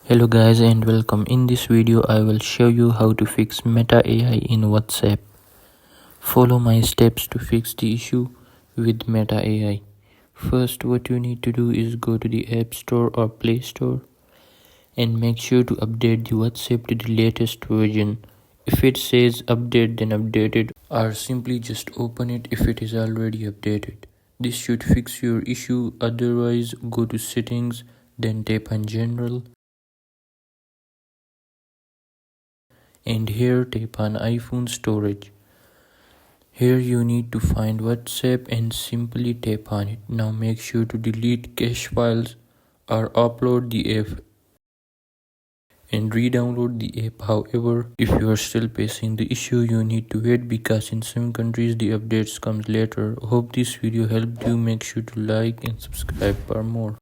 Hello guys and welcome. In this video I will show you how to fix Meta AI in WhatsApp. Follow my steps to fix the issue with Meta AI. First, what you need to do is go to the App Store or Play Store and make sure to update the WhatsApp to the latest version. If it says update, then update it, or simply just open it if it is already updated. This should fix your issue. Otherwise, go to settings, then tap on general, and here tap on iPhone storage. Here you need to find WhatsApp and simply tap on it. Now make sure to delete cache files or upload the app and re-download the app. However, if you are still facing the issue, you need to wait because in some countries the updates comes later. Hope this video helped you. Make sure to like and subscribe for more.